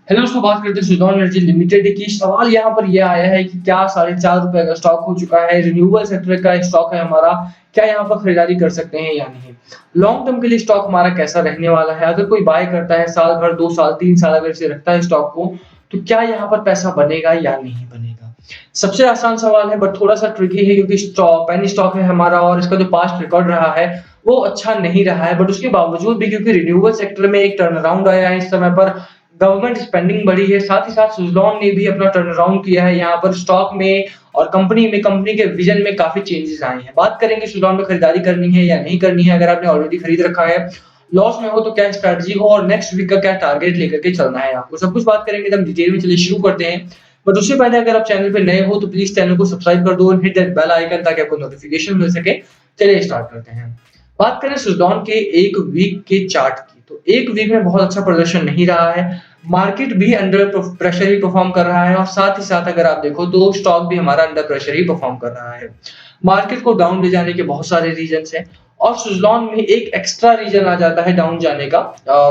Hello, दोस्तों बात करते हैं सुज़लॉन एनर्जी लिमिटेड की। सवाल यहाँ पर यह आया है कि क्या ₹4.5 का स्टॉक हो चुका है, रिन्यूएबल सेक्टर का स्टॉक है हमारा, क्या यहाँ पर खरीदारी कर सकते हैं या नहीं? लॉन्ग टर्म के लिए स्टॉक हमारा कैसा रहने वाला है? अगर कोई बाय करता है साल भर, 2 साल, 3 साल अगर इसे रखता है स्टॉक को, तो क्या यहाँ पर पैसा बनेगा या नहीं बनेगा? सबसे आसान सवाल है बट थोड़ा-सा ट्रिकी है क्योंकि पेनी स्टॉक है हमारा और इसका जो पास्ट रिकॉर्ड रहा है, वो अच्छा नहीं रहा है। बट उसके बावजूद भी क्योंकि रिन्यूएबल सेक्टर में एक टर्न अराउंड आया है इस समय पर, गवर्नमेंट स्पेंडिंग बढ़ी है, साथ ही साथ सुज़लॉन ने भी अपना टर्न अराउंड किया है यहाँ पर स्टॉक में और कंपनी के विजन में काफ़ी चेंजेस आए हैं। बात करेंगे सुज़लॉन में खरीदारी करनी है या नहीं करनी है, अगर आपने ऑलरेडी खरीद रखा है, लॉस में हो तो क्या स्ट्रैटेजी हो और नेक्स्ट वीक का क्या टारगेट लेकर के चलना है आपको, सब कुछ बात करेंगे। तो हम डिटेल में चलिए शुरू करते हैं। बट उससे पहले अगर आप चैनल पे नए हो तो प्लीज़ चैनल को सब्सक्राइब कर दो और हिट दैट बेल आइकन ताकि आपको नोटिफिकेशन मिल सके। चलिए स्टार्ट करते हैं। बात करें सुज़लॉन के 1 वीक के चार्ट की, तो 1 वीक में बहुत अच्छा प्रदर्शन नहीं रहा है। मार्केट भी अंडर प्रेशर ही परफॉर्म कर रहा है और साथ ही साथ अगर आप देखो तो स्टॉक भी हमारा अंडर प्रेशर ही परफॉर्म कर रहा है। मार्केट को डाउन ले जाने के बहुत सारे रीजंस हैं और सुज़लॉन में एक एक्स्ट्रा रीजन आ जाता है डाउन जाने का।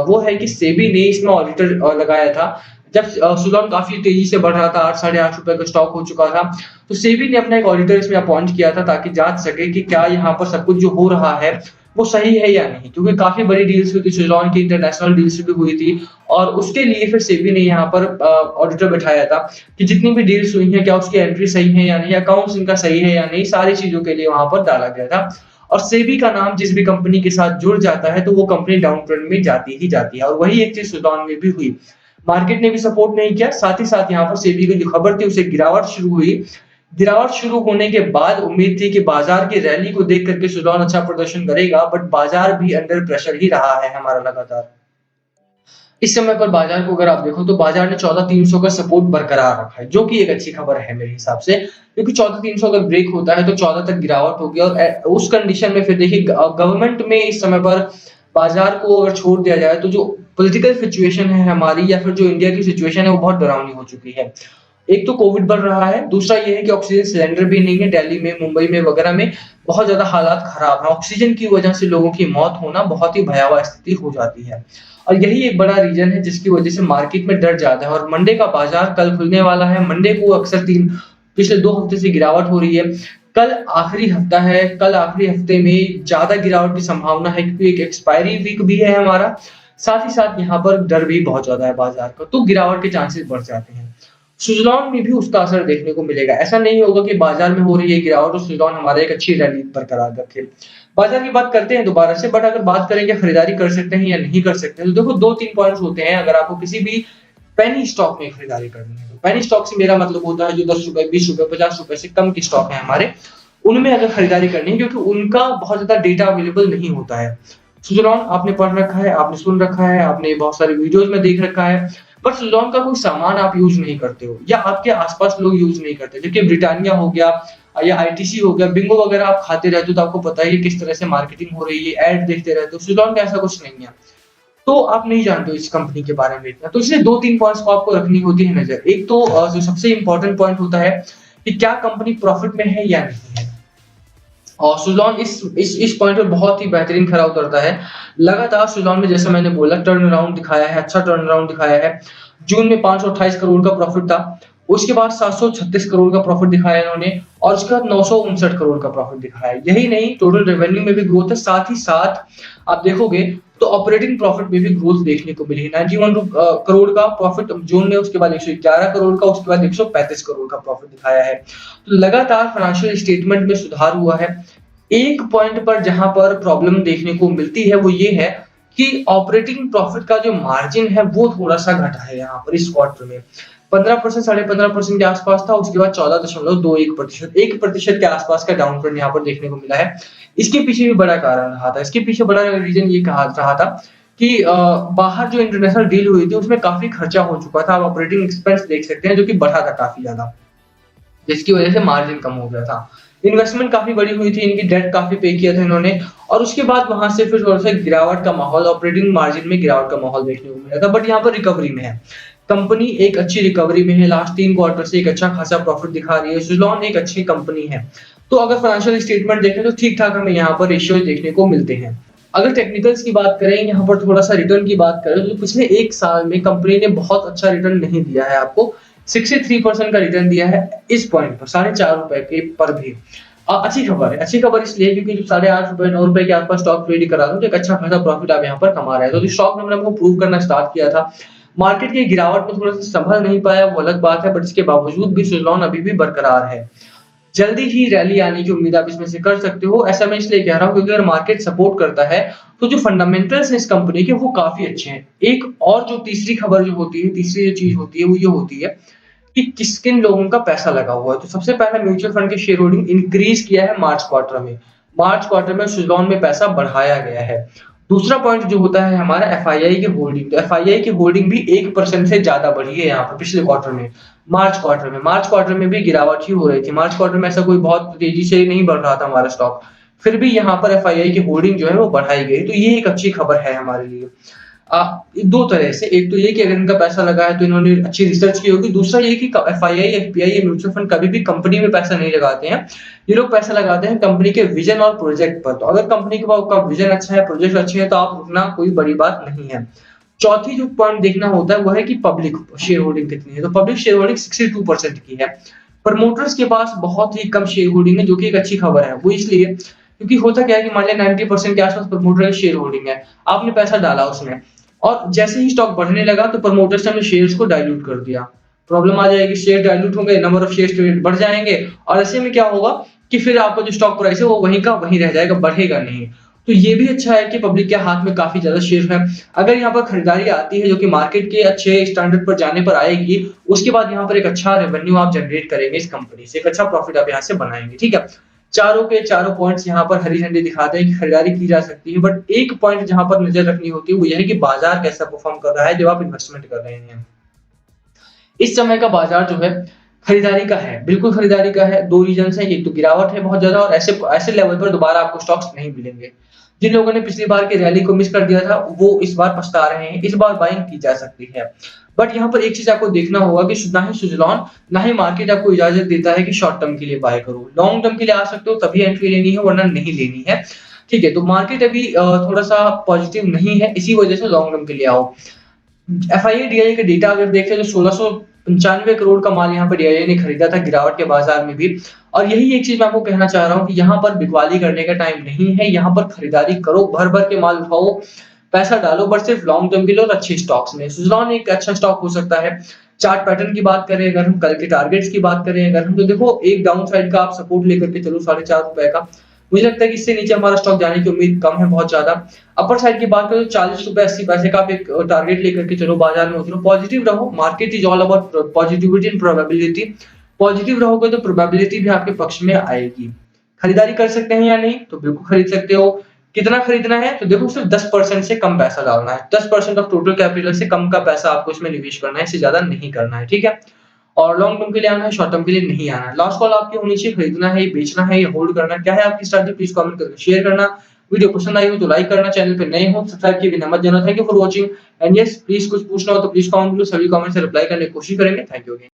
वो है कि सेबी ने इसमें ऑडिटर लगाया था। जब सुज़लॉन काफी तेजी से बढ़ रहा था, 8 साढ़े 8 रुपए का स्टॉक हो चुका था, तो सेबी ने अपना एक ऑडिटर इसमें अपॉइंट किया था ताकि जांच सके कि क्या यहाँ पर सब कुछ जो हो रहा है वो सही है या नहीं, क्योंकि काफी बड़ी डील्स हुई थी सुज़लॉन की, इंटरनेशनल डील्स भी हुई थी और उसके लिए फिर सेबी ने यहाँ पर ऑडिटर बैठाया था कि जितनी भी डील्स हुई हैं क्या उसकी एंट्री सही है या नहीं, अकाउंट्स इनका सही है या नहीं, सारी चीजों के लिए वहां पर डाला गया था। और सेबी का नाम जिस भी कंपनी के साथ जुड़ जाता है तो वो कंपनी डाउन ट्रेंड में जाती ही जाती है और वही एक चीज सुज़लॉन में भी हुई। मार्केट ने भी सपोर्ट नहीं किया, साथ ही साथ यहाँ पर सेबी की जो खबर थी उसे गिरावट शुरू हुई। गिरावट शुरू होने के बाद उम्मीद थी कि बाजार की रैली को देख करके सुज़लॉन अच्छा प्रदर्शन करेगा, बट बाजार भी अंडर प्रेशर ही रहा है हमारा लगातार। इस समय पर बाजार को अगर आप देखो तो बाजार ने 14,300 का सपोर्ट बरकरार रखा है, जो कि एक अच्छी खबर है मेरे हिसाब से, क्योंकि 14,300 अगर ब्रेक होता है तो 14 तक गिरावट होगी और उस कंडीशन में फिर देखिए गवर्नमेंट में इस समय पर बाजार को अगर छोड़ दिया जाए तो जो पॉलिटिकल सिचुएशन है हमारी या फिर जो इंडिया की सिचुएशन है वो बहुत डरावनी हो चुकी है। एक तो कोविड बढ़ रहा है, दूसरा ये है कि ऑक्सीजन सिलेंडर भी नहीं है दिल्ली में, मुंबई में वगैरह में बहुत ज़्यादा हालात खराब हैं। ऑक्सीजन की वजह से लोगों की मौत होना बहुत ही भयावह स्थिति हो जाती है और यही एक बड़ा रीज़न है जिसकी वजह से मार्केट में डर ज़्यादा है और मंडे का बाजार कल खुलने वाला है। मंडे को अक्सर पिछले 2 हफ्ते से गिरावट हो रही है। कल आखिरी हफ्ता है, कल आखिरी हफ्ते में ज़्यादा गिरावट की संभावना है क्योंकि एक एक्सपायरी वीक भी है हमारा, साथ ही साथ यहाँ पर डर भी बहुत ज़्यादा है बाजार का, तो गिरावट के चांसेस बढ़ जाते हैं। सुज़लॉन में भी उसका असर देखने को मिलेगा। ऐसा नहीं होगा कि बाजार में हो रही है गिरावट और सुज़लॉन हमारा एक अच्छी रैली बरकरार रखे। बाजार की बात करते हैं दोबारा से, बट अगर बात करें कि खरीदारी कर सकते हैं या नहीं कर सकते हैं, तो देखो 2-3 पॉइंट्स होते हैं अगर आपको किसी भी पेनी स्टॉक में खरीदारी करनी है। तो पेनी स्टॉक से मेरा मतलब होता है जो ₹10, ₹20, ₹50 से कम के स्टॉक है हमारे, उनमें अगर खरीदारी करनी है क्योंकि उनका बहुत ज़्यादा डेटा अवेलेबल नहीं होता है। सुज़लॉन आपने पढ़ रखा है, आपने सुन रखा है, आपने बहुत सारे वीडियोज़ में देख रखा है, बट सुज़लॉन का कोई सामान आप यूज़ नहीं करते हो या आपके आस-पास लोग यूज़ नहीं करते। जबकि ब्रिटानिया हो गया या आईटीसी हो गया, बिंगो वगैरह आप खाते रहते हो तो आपको पता ही है किस तरह से मार्केटिंग हो रही है, ऐड देखते रहते हो। सुज़लॉन का ऐसा कुछ नहीं है। तो आप नहीं जानते हो इस कंपनी के बारे में इतना। तो इसलिए 2-3 पॉइंट्स को आपको रखनी होती है नज़र। एक तो जो सबसे इम्पोर्टेंट पॉइंट होता है कि क्या कंपनी प्रॉफिट में है या नहीं है। और सुज़लॉन इस पॉइंट पे बहुत ही बेहतरीन खरा उतरता है। लगातार सुज़लॉन में जैसा मैंने बोला टर्न अराउंड दिखाया है, अच्छा टर्न अराउंड दिखाया है। जून में 528 करोड़ का प्रॉफिट था। उसके बाद 736 करोड़ का प्रॉफिट दिखाया इन्होंने और उसके बाद 959 करोड़ का प्रॉफिट दिखाया। यही नहीं, टोटल रेवेन्यू में भी ग्रोथ है, साथ ही साथ आप देखोगे तो ऑपरेटिंग प्रॉफिट में भी ग्रोथ देखने को मिली है। 91 करोड़ का प्रॉफिट जून में, उसके बाद 111 करोड़ का, उसके बाद 135 करोड़ का प्रॉफिट दिखाया है। तो लगातार फाइनेंशियल स्टेटमेंट में सुधार हुआ है। एक पॉइंट पर जहां पर प्रॉब्लम देखने को मिलती है वो ये है कि ऑपरेटिंग प्रॉफिट का जो मार्जिन है वो थोड़ा-सा घटा है यहाँ पर इस क्वार्टर में। 15% साढ़े 15% के आसपास था, उसके बाद 14.21%, 1% के आसपास का डाउन ट्रेंड यहाँ पर देखने को मिला है। इसके पीछे भी बड़ा कारण रहा था। इसके पीछे बड़ा रीज़न ये कहा रहा था कि बाहर जो इंटरनेशनल डील हुई थी उसमें काफ़ी खर्चा हो चुका था। आप ऑपरेटिंग एक्सपेंस देख सकते हैं जो कि बढ़ा था काफ़ी ज़्यादा, जिसकी वजह से मार्जिन कम हो गया था। इन्वेस्टमेंट काफ़ी बड़ी हुई थी, इनकी डेट काफ़ी पे किया था इन्होंने और उसके बाद वहाँ से फिर थोड़ा-सा गिरावट का माहौल, ऑपरेटिंग मार्जिन में गिरावट का माहौल देखने को मिला था, बट यहाँ पर रिकवरी में है। कंपनी एक अच्छी रिकवरी में है, लास्ट 3 क्वार्टर से एक अच्छा खासा प्रॉफिट दिखा रही है। सुज़लॉन एक अच्छी कंपनी है। तो अगर फाइनेंशियल स्टेटमेंट देखें तो ठीक-ठाक हमें यहाँ पर रेशियोज़ देखने को मिलते हैं। अगर टेक्निकल्स की बात करें, यहाँ पर थोड़ा सा रिटर्न की बात करें, तो पिछले 1 साल में कंपनी ने बहुत अच्छा रिटर्न नहीं दिया है आपको। 63% का रिटर्न दिया है इस पॉइंट पर, ₹4.5 के पर भी। अच्छी खबर है, अच्छी खबर इसलिए क्योंकि जब ₹8.5 ₹9 के आसपास स्टॉक ट्रेड करा दो तो एक अच्छा खासा प्रॉफिट आप यहाँ पर कमा रहे हैं। तो स्टॉक ने हमको प्रूव करना स्टार्ट किया था। मार्केट की गिरावट में थोड़ा-सा संभल नहीं पाया, वो अलग बात है, बट इसके बावजूद भी सुज़लॉन अभी भी बरकरार है। जल्दी ही रैली आने की उम्मीद आप इसमें से कर सकते हो। ऐसा मैं इसलिए कह रहा हूँ क्योंकि अगर मार्केट सपोर्ट करता है, तो जो फंडामेंटल्स हैं इस कंपनी के वो काफ़ी अच्छे हैं। एक और जो तीसरी खबर जो होती है, तीसरी जो चीज़ होती है वो ये होती है कि किन लोगों का पैसा लगा हुआ है। तो सबसे पहले म्यूचुअल फंड की शेयर होल्डिंग इंक्रीज किया है मार्च क्वार्टर में। मार्च क्वार्टर में सुज़लॉन में पैसा बढ़ाया गया है। दूसरा पॉइंट जो होता है हमारा एफआईआई की होल्डिंग। तो एफआईआई की होल्डिंग भी 1% से ज़्यादा बढ़ी है यहाँ पर पिछले क्वार्टर में। मार्च क्वार्टर में भी गिरावट ही हो रही थी। मार्च क्वार्टर में ऐसा कोई बहुत तेज़ी से नहीं बढ़ रहा था हमारा स्टॉक। फिर भी यहाँ पर एफआईआई की होल्डिंग जो है वो बढ़ाई गई। तो ये एक अच्छी खबर है हमारे लिए। 2 तरह से, एक तो ये कि अगर इनका पैसा लगा है तो इन्होंने अच्छी रिसर्च की होगी। दूसरा ये कि एफआईआई, एफपीआई या म्यूचुअल फंड कभी भी कंपनी में पैसा नहीं लगाते हैं। ये लोग पैसा लगाते हैं कंपनी के विजन और प्रोजेक्ट पर। तो अगर कंपनी का विजन अच्छा है, प्रोजेक्ट अच्छे हैं, तो आप रुकना कोई बड़ी बात नहीं है। चौथी जो पॉइंट देखना होता है वो है कि पब्लिक शेयर होल्डिंग कितनी है। तो पब्लिक शेयर होल्डिंग 62% की है। प्रमोटर्स के पास बहुत ही कम शेयर होल्डिंग है, जो कि एक अच्छी खबर है। वो इसलिए क्योंकि होता क्या है कि मान लिया 90% के आसपास प्रमोटर की शेयर होल्डिंग है, आपने पैसा डाला उसमें और जैसे ही स्टॉक बढ़ने लगा तो प्रमोटर्स ने शेयर्स को डाइल्यूट कर दिया। प्रॉब्लम आ जाएगी, शेयर डाइल्यूट होंगे, नंबर ऑफ शेयर्स ट्रेड बढ़ जाएंगे और ऐसे में क्या होगा कि फिर आपका जो स्टॉक प्राइस है वो वहीं का वहीं रह जाएगा, बढ़ेगा नहीं। तो ये भी अच्छा है कि पब्लिक के हाथ में काफी ज्यादा शेयर है। अगर यहाँ पर खरीदारी आती है जो कि मार्केट के अच्छे स्टैंडर्ड पर जाने पर आएगी, उसके बाद यहाँ पर एक अच्छा रेवेन्यू आप जनरेट करेंगे इस कंपनी से, एक अच्छा प्रॉफिट आप यहाँ से बनाएंगे। ठीक है, चारों के चारों पॉइंट्स यहाँ पर हरी झंडी दिखाते हैं कि खरीदारी की जा सकती है। बट एक पॉइंट जहां पर नजर रखनी होती है वो यह है कि बाजार कैसा परफॉर्म कर रहा है जब आप इन्वेस्टमेंट कर रहे हैं। इस समय का बाजार जो है खरीदारी का है, बिल्कुल खरीदारी का है। 2 रीजंस हैं, एक तो गिरावट है बहुत ज्यादा और ऐसे ऐसे लेवल पर दोबारा आपको स्टॉक्स नहीं मिलेंगे। जिन लोगों ने पिछली बार की रैली को मिस कर दिया था वो इस बार पछता रहे हैं। इस बार बाइंग की जा सकती है। बट यहाँ पर एक चीज आपको देखना होगा कि ना ही सुज़लॉन ना ही मार्केट आपको इजाजत देता है कि शॉर्ट टर्म के लिए बाय करो। लॉन्ग टर्म के लिए आ सकते हो तभी एंट्री लेनी है, वरना नहीं लेनी है। ठीक है, तो मार्केट अभी थोड़ा सा पॉजिटिव नहीं है, इसी वजह से लॉन्ग टर्म के लिए आओ। एफआईए डीआई का डेटा अगर देखें तो 1695 करोड़ का माल यहाँ पर डीआईए ने खरीदा था गिरावट के बाजार में भी। और यही एक चीज मैं आपको कहना चाह रहा हूँ कि यहाँ पर बिकवाली करने का टाइम नहीं है। यहाँ पर खरीदारी करो, भर भर के माल उठाओ, पैसा डालो, बट सिर्फ लॉन्ग टर्म के लिए और अच्छे स्टॉक्स में। सुज़लॉन एक अच्छा स्टॉक हो सकता है। चार्ट पैटर्न की बात करें अगर हम, कल के टारगेट्स की बात करें अगर हम, तो देखो एक डाउन साइड का आप सपोर्ट लेकर के चलो ₹4.5 का। मुझे लगता है कि इससे नीचे हमारा स्टॉक जाने की उम्मीद कम है बहुत ज्यादा। अपर साइड की बात करें तो ₹40.80 का आप एक टारगेट लेकर के चलो, बाजार में उतरो, पॉजिटिव रहो। Market is all about positivity and probability. Positive रहोगे तो प्रोबेबिलिटी भी आपके पक्ष में आएगी। खरीदारी कर सकते हैं या नहीं, तो बिल्कुल खरीद सकते हो। कितना खरीदना है, तो देखो सिर्फ 10% से कम पैसा डालना है। 10% ऑफ टोटल कैपिटल से कम का पैसा आपको इसमें निवेश करना है, इससे ज्यादा नहीं करना है। ठीक है, और लॉन्ग टर्म के लिए आना है, शॉर्ट टर्म के लिए नहीं आना है। लास्ट कॉल आपकी होनी चाहिए, खरीदना है, बेचना है या होल्ड करना है, क्या है आपकी स्ट्रैटेजी, प्लीज कमेंट करके शेयर करना। वीडियो पसंद आई हो तो लाइक करना, चैनल पे नए हो सब्सक्राइब किए बिना मत जाना। Thank you for watching and yes, please कुछ पूछना हो तो प्लीज कमेंट करो, सभी कमेंट से रिप्लाई करने की कोशिश करेंगे। Thank you again.